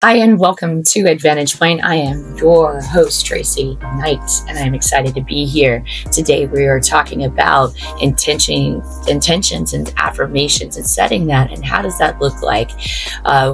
Hi, and welcome to Advantage Point. I am your host, Tracy Knight, and I'm excited to be here. Today, we are talking about intentions and affirmations and setting that, and how does that look like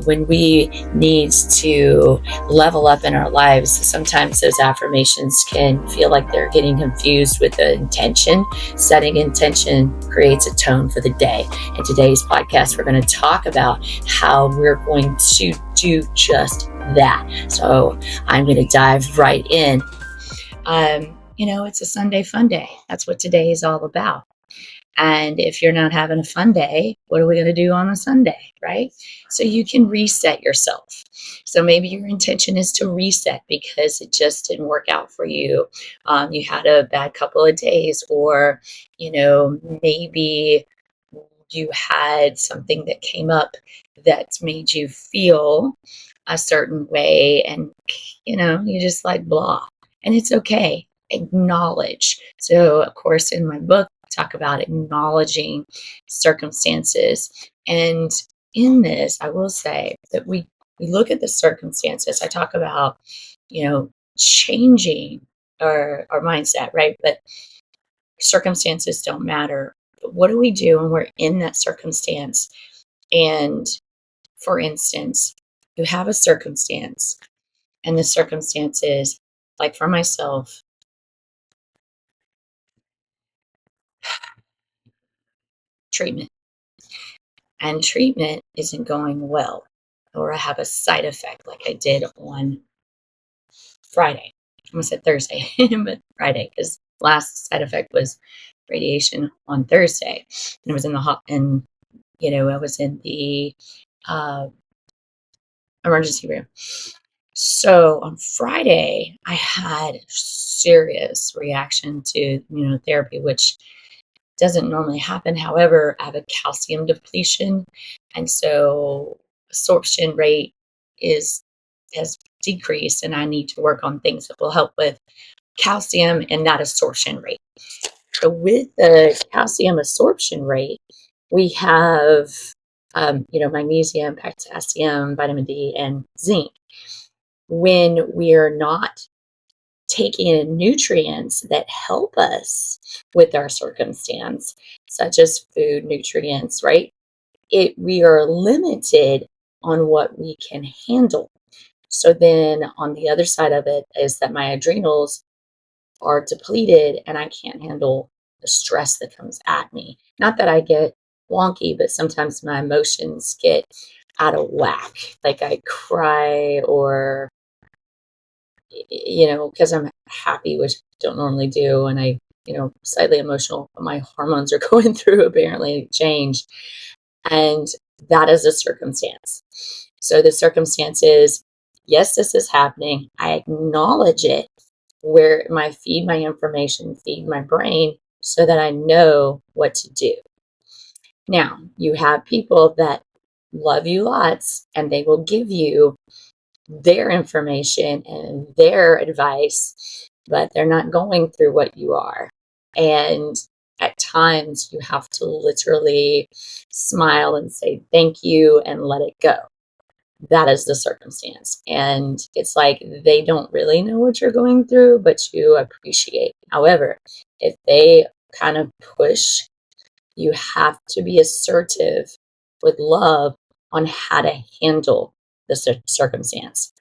when we need to level up in our lives. Sometimes those affirmations can feel like they're getting confused with the intention. Setting intention creates a tone for the day. In today's podcast, we're going to talk about how we're going to do just that. So I'm going to dive right in. It's a Sunday fun day. That's what today is all about. And if you're not having a fun day, what are we going to do on a Sunday, right? So you can reset yourself. So maybe your intention is to reset because it just didn't work out for you. You had a bad couple of days, or, maybe you had something that came up that made you feel a certain way, and you just like blah, and it's okay. Acknowledge. So of course in my book I talk about acknowledging circumstances, and in this I will say that we look at the circumstances. I talk about changing our mindset, right? But circumstances don't matter. But what do we do when we're in that circumstance? And for instance, you have a circumstance, and the circumstance is, like for myself, treatment. And treatment isn't going well, or I have a side effect like I did on Friday. I almost said Thursday, but Friday, because last side effect was radiation on Thursday. And it was in the hot, and I was in the uh, emergency room. So on Friday, I had serious reaction to immunotherapy, which doesn't normally happen. However, I have a calcium depletion, and so absorption rate is has decreased, and I need to work on things that will help with calcium and that absorption rate. So with the calcium absorption rate, we have magnesium, potassium, vitamin D, and zinc. When we are not taking in nutrients that help us with our circumstance, such as food nutrients, right? We are limited on what we can handle. So then on the other side of it is that my adrenals are depleted and I can't handle the stress that comes at me. Not that I get wonky, but sometimes my emotions get out of whack. Like I cry, or because I'm happy, which I don't normally do, and I, slightly emotional, but my hormones are going through apparently change. And that is a circumstance. So the circumstance is, yes, this is happening. I acknowledge it, where my feed my information, feed my brain so that I know what to do. Now, you have people that love you lots and they will give you their information and their advice, but they're not going through what you are. And at times you have to literally smile and say thank you and let it go. That is the circumstance. And it's like they don't really know what you're going through, but you appreciate. However, if they kind of push, you have to be assertive with love on how to handle the circumstance.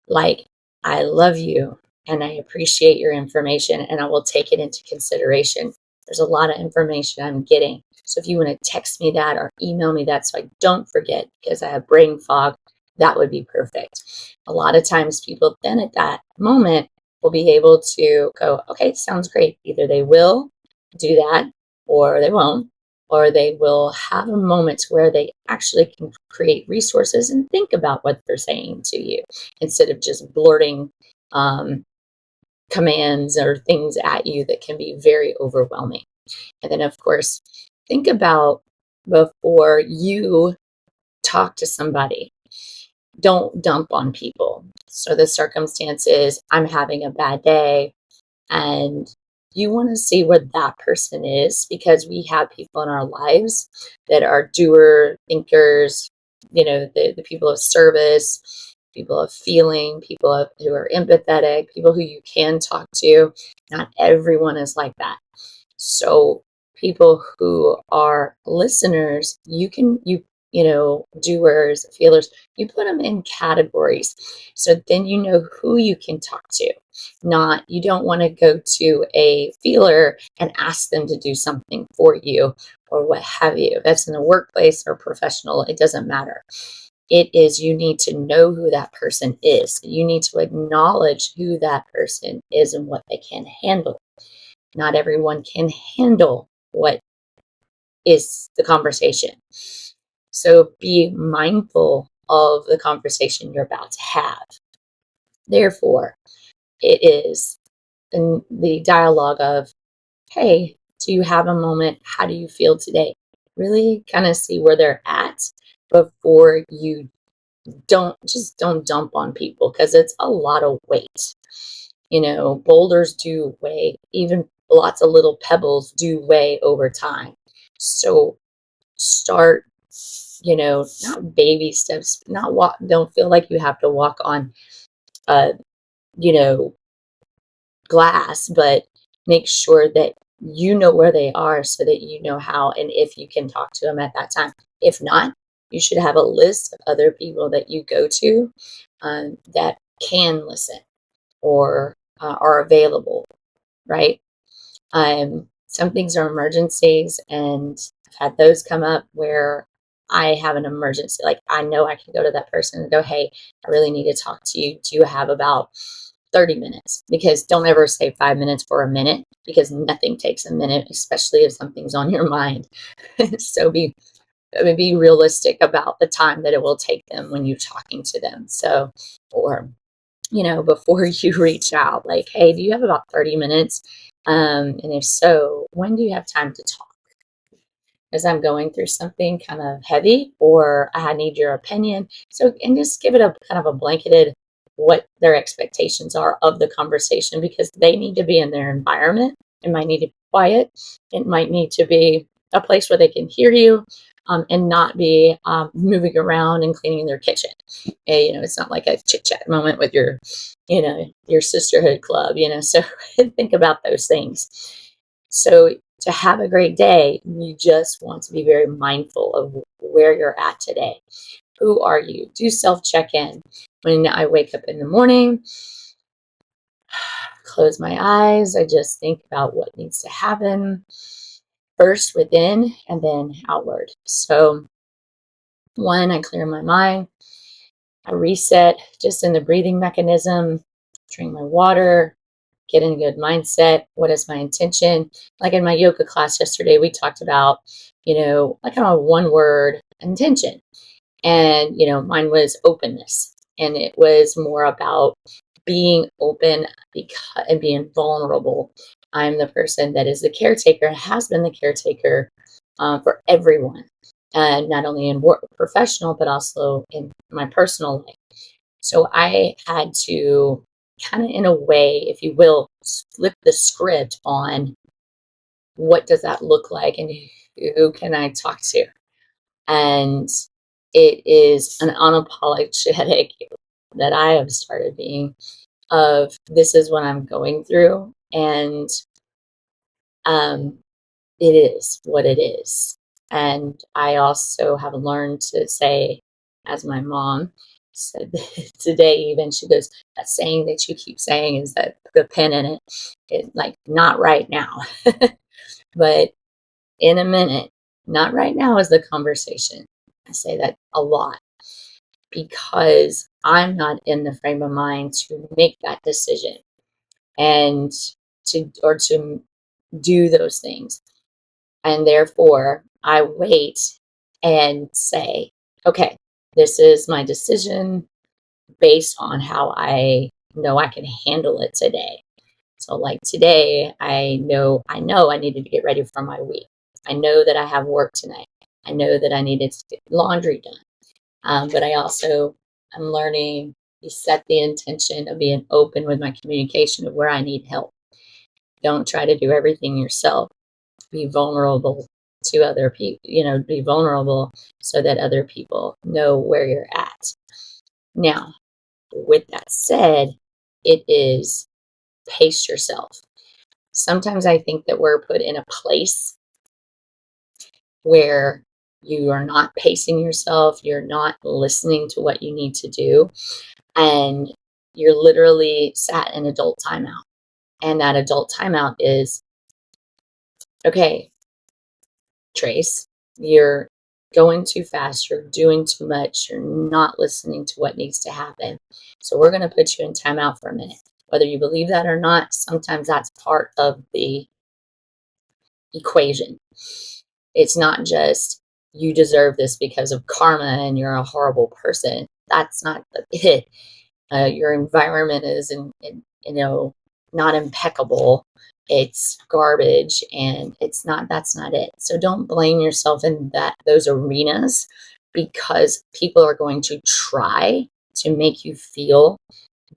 Like, I love you and I appreciate your information and I will take it into consideration. There's a lot of information I'm getting. So if you want to text me that or email me that so I don't forget because I have brain fog, that would be perfect. A lot of times people then at that moment will be able to go, okay, sounds great. Either they will do that or they won't, or they will have a moment where they actually can create resources and think about what they're saying to you instead of just blurting commands or things at you that can be very overwhelming. And then, of course, think about before you talk to somebody. Don't dump on people. So the circumstances, I'm having a bad day, and you want to see where that person is, because we have people in our lives that are doer thinkers, the people of service, people of feeling, who are empathetic, people who you can talk to. Not everyone is like that. So people who are listeners, doers, feelers, you put them in categories. So then you know who you can talk to. You don't want to go to a feeler and ask them to do something for you or what have you. That's in the workplace or professional, it doesn't matter. It is, you need to know who that person is. You need to acknowledge who that person is and what they can handle. Not everyone can handle what is the conversation. So be mindful of the conversation you're about to have. Therefore, it is in the dialogue of, hey, do you have a moment? How do you feel today? Really kind of see where they're at before you don't dump on people, because it's a lot of weight. Boulders do weigh, even lots of little pebbles do weigh over time. So start, not baby steps, not walk, don't feel like you have to walk on, uh, you know, glass, but make sure that you know where they are so that you know how and if you can talk to them at that time. If not, you should have a list of other people that you go to that can listen or are available, right? Some things are emergencies, and I've had those come up where I have an emergency. Like, I know I can go to that person and go, hey, I really need to talk to you. Do you have about 30 minutes? Because don't ever say 5 minutes for a minute, because nothing takes a minute, especially if something's on your mind. So be realistic about the time that it will take them when you're talking to them. So, or before you reach out, like, hey, do you have about 30 minutes? And if so, when do you have time to talk? Because I'm going through something kind of heavy, or I need your opinion. So, and just give it a kind of a blanketed what their expectations are of the conversation, because they need to be in their environment. It might need to be quiet. It might need to be a place where they can hear you, and not be moving around and cleaning their kitchen. It's not like a chit chat moment with your sisterhood club. So think about those things. So to have a great day, you just want to be very mindful of where you're at today. Who are you? Do self-check-in. When I wake up in the morning, close my eyes, I just think about what needs to happen first within and then outward. So one, I clear my mind. I reset just in the breathing mechanism, drink my water, get in a good mindset. What is my intention? Like in my yoga class yesterday, we talked about, like a one word intention. And, mine was openness. And it was more about being open and being vulnerable. I'm the person that is the caretaker and has been the caretaker for everyone, not only in work, professional, but also in my personal life. So I had to kind of, in a way, if you will, flip the script on what does that look like and who can I talk to. And it is an unapologetic that I have started being of, this is what I'm going through, and it is what it is. And I also have learned to say, as my mom said today, even, she goes, that saying that you keep saying is that put a pin in it. Like, not right now, but in a minute. Not right now is the conversation. I say that a lot because I'm not in the frame of mind to make that decision and to do those things. And therefore, I wait and say, okay, this is my decision based on how I know I can handle it today. So like today, I know I needed to get ready for my week. I know that I have work tonight. I know that I needed to get laundry done. But I also am learning to set the intention of being open with my communication of where I need help. Don't try to do everything yourself. Be vulnerable to other people, be vulnerable so that other people know where you're at. Now, with that said, it is pace yourself. Sometimes I think that we're put in a place where you are not pacing yourself, you're not listening to what you need to do, and you're literally sat in adult timeout. And that adult timeout is, okay, Trace, you're going too fast, you're doing too much, you're not listening to what needs to happen. So we're going to put you in timeout for a minute. Whether you believe that or not, sometimes that's part of the equation. It's not just you deserve this because of karma and you're a horrible person. That's not it. Your environment is, not impeccable. It's garbage, and that's not it. So don't blame yourself in those arenas, because people are going to try to make you feel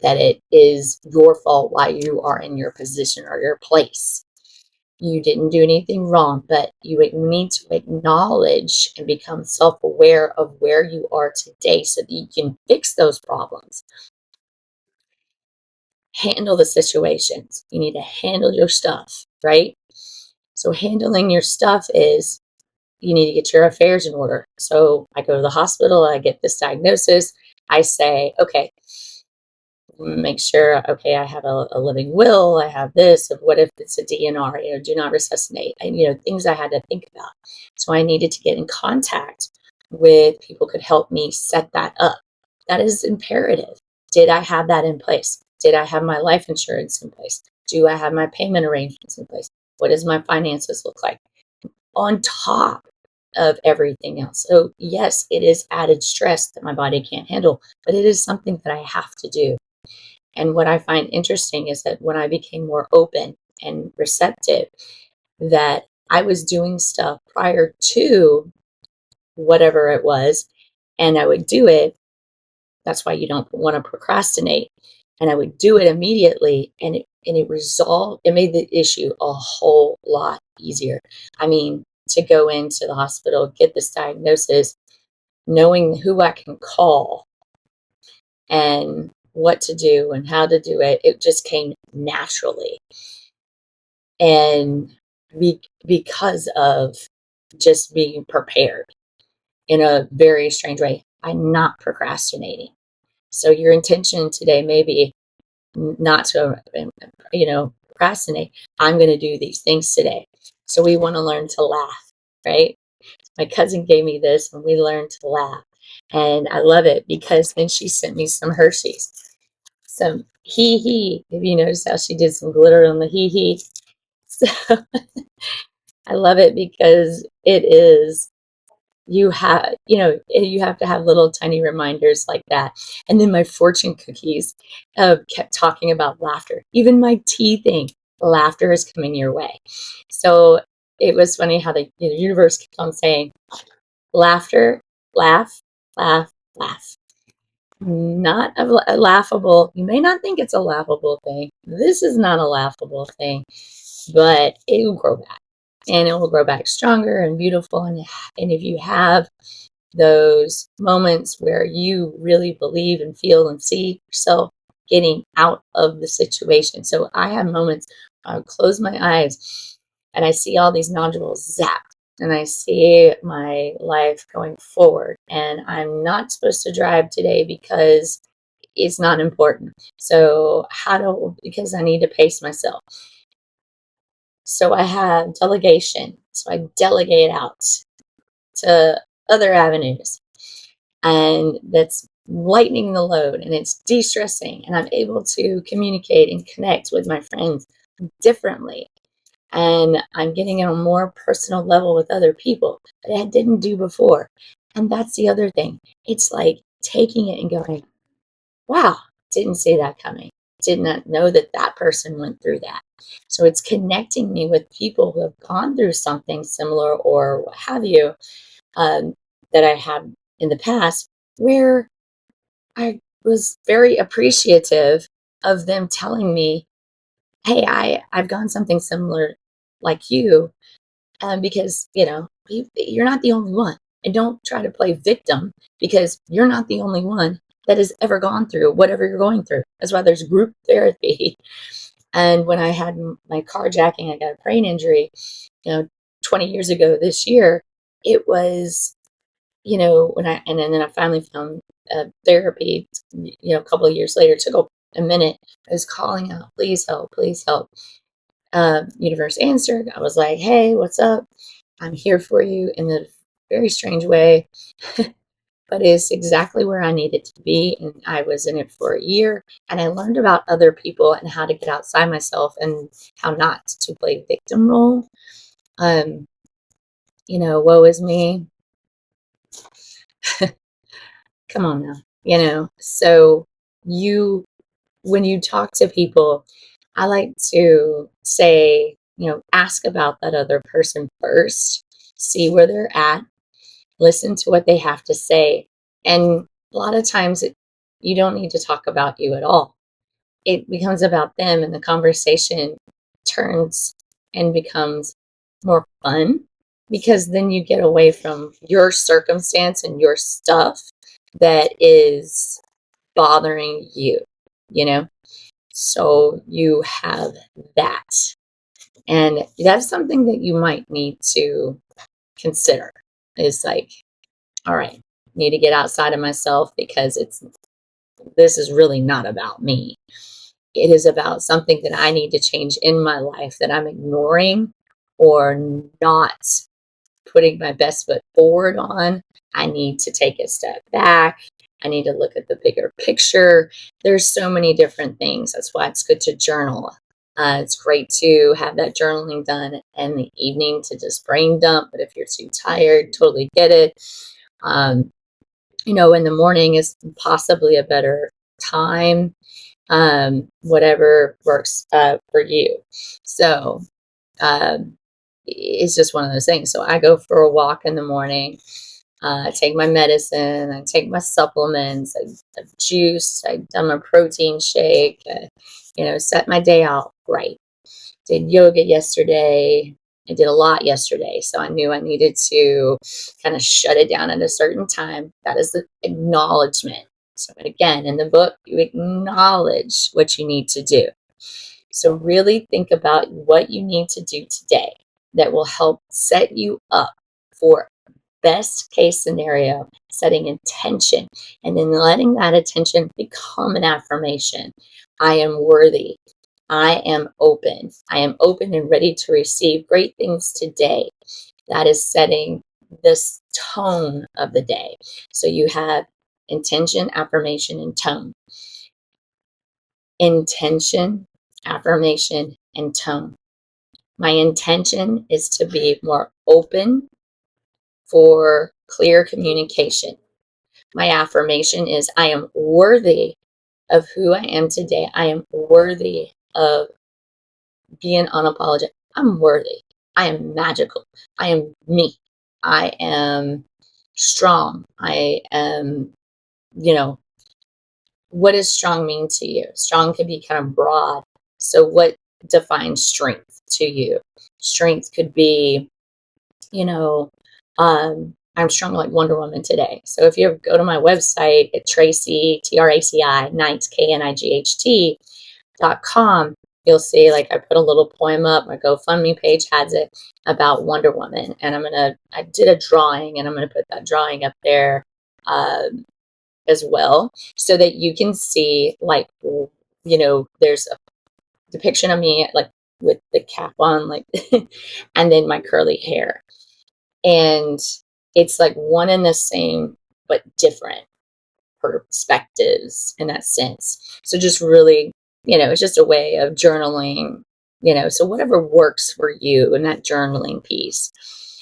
that it is your fault why you are in your position or your place. You didn't do anything wrong, but you need to acknowledge and become self-aware of where you are today so that you can fix those problems. Handle the situations. You need to handle your stuff, right? So handling your stuff is, you need to get your affairs in order. So I go to the hospital, I get this diagnosis. I say, okay, make sure, okay, I have a living will, I have this, of what if it's a DNR, do not resuscitate, and, things I had to think about. So I needed to get in contact with people who could help me set that up. That is imperative. Did I have that in place? Did I have my life insurance in place? Do I have my payment arrangements in place? What does my finances look like? On top of everything else. So yes, it is added stress that my body can't handle, but it is something that I have to do. And what I find interesting is that when I became more open and receptive, that I was doing stuff prior to whatever it was, and I would do it. That's why you don't want to procrastinate. And I would do it immediately, and it made the issue a whole lot easier. I mean, to go into the hospital, get this diagnosis, knowing who I can call and what to do and how to do it, it just came naturally. And because of just being prepared in a very strange way, I'm not procrastinating. So your intention today may be not to, procrastinate. I'm going to do these things today. So we want to learn to laugh, right? My cousin gave me this and we learned to laugh. And I love it because then she sent me some Hershey's. Some hee. Have you noticed how she did some glitter on the hee? So I love it because it is, you have to have little tiny reminders like that. And then my fortune cookies kept talking about laughter. Even my tea thing, laughter is coming your way. So it was funny how the universe kept on saying, laughter, laugh, laugh, laugh. Not a laughable, you may not think it's a laughable thing. This is not a laughable thing, but it will grow back. And it will grow back stronger and beautiful. And if you have those moments where you really believe and feel and see yourself getting out of the situation. So I have moments, I'll close my eyes and I see all these nodules zap, and I see my life going forward. And I'm not supposed to drive today because it's not important. So because I need to pace myself. So I have delegation. So I delegate out to other avenues. And that's lightening the load, and it's de-stressing, and I'm able to communicate and connect with my friends differently. And I'm getting on a more personal level with other people that I didn't do before. And that's the other thing. It's like taking it and going, wow, didn't see that coming. Did not know that that person went through that. So it's connecting me with people who have gone through something similar or what have you, that I had in the past, where I was very appreciative of them telling me, hey, I've gone something similar like you, because, you're not the only one. And don't try to play victim, because you're not the only one that has ever gone through whatever you're going through. That's why there's group therapy. And when I had my carjacking, I got a brain injury, 20 years ago this year. It was, and then I finally found therapy, a couple of years later. It took a minute. I was calling out, please help, please help. Universe answered. I was like, hey, what's up? I'm here for you, in a very strange way, but it's exactly where I needed to be. And I was in it for a year, and I learned about other people and how to get outside myself and how not to play victim role. Woe is me. Come on now, so when you talk to people, I like to say, ask about that other person first, see where they're at, listen to what they have to say. And a lot of times you don't need to talk about you at all. It becomes about them, and the conversation turns and becomes more fun, because then you get away from your circumstance and your stuff that is bothering you. So you have that. And that's something that you might need to consider, is like, all right, need to get outside of myself, because this is really not about me. It is about something that I need to change in my life, that I'm ignoring or not putting my best foot forward on. I need to take a step back. I need to look at the bigger picture. There's so many different things. That's why it's good to journal. It's great to have that journaling done in the evening to just brain dump. But if you're too tired, totally get it. In the morning is possibly a better time. Whatever works for you. So it's just one of those things. So I go for a walk in the morning. I take my medicine. I take my supplements. I juice. I done my protein shake. Set my day out right. Did yoga yesterday. I did a lot yesterday, so I knew I needed to kind of shut it down at a certain time. That is the acknowledgement. So again, in the book, you acknowledge what you need to do. So really think about what you need to do today that will help set you up for best case scenario, setting intention, and then letting that intention become an affirmation. I am worthy. I am open. I am open and ready to receive great things today. That is setting this tone of the day. So you have intention, affirmation, and tone. Intention, affirmation, and tone. My intention is to be more open for clear communication. My affirmation is I am worthy of who I am today. I am worthy of being unapologetic. I'm worthy. I am magical. I am me. I am strong. I am, what does strong mean to you? Strong can be kind of broad. So what defines strength to you? Strength could be, I'm strong like Wonder Woman today. So if you go to my website at Tracy, TRACI, Knight, KNIGHT.com, you'll see I put a little poem up. My GoFundMe page has it about Wonder Woman. And I did a drawing, and I'm going to put that drawing up there as well, so that you can see, there's a depiction of me, with the cap on, and then my curly hair. And it's one and the same, but different perspectives in that sense. So just really, it's just a way of journaling, so whatever works for you in that journaling piece.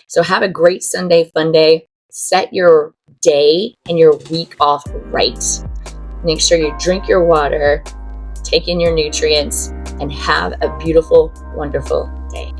So have a great Sunday fun day. Set your day and your week off right. Make sure you drink your water, take in your nutrients, and have a beautiful, wonderful day.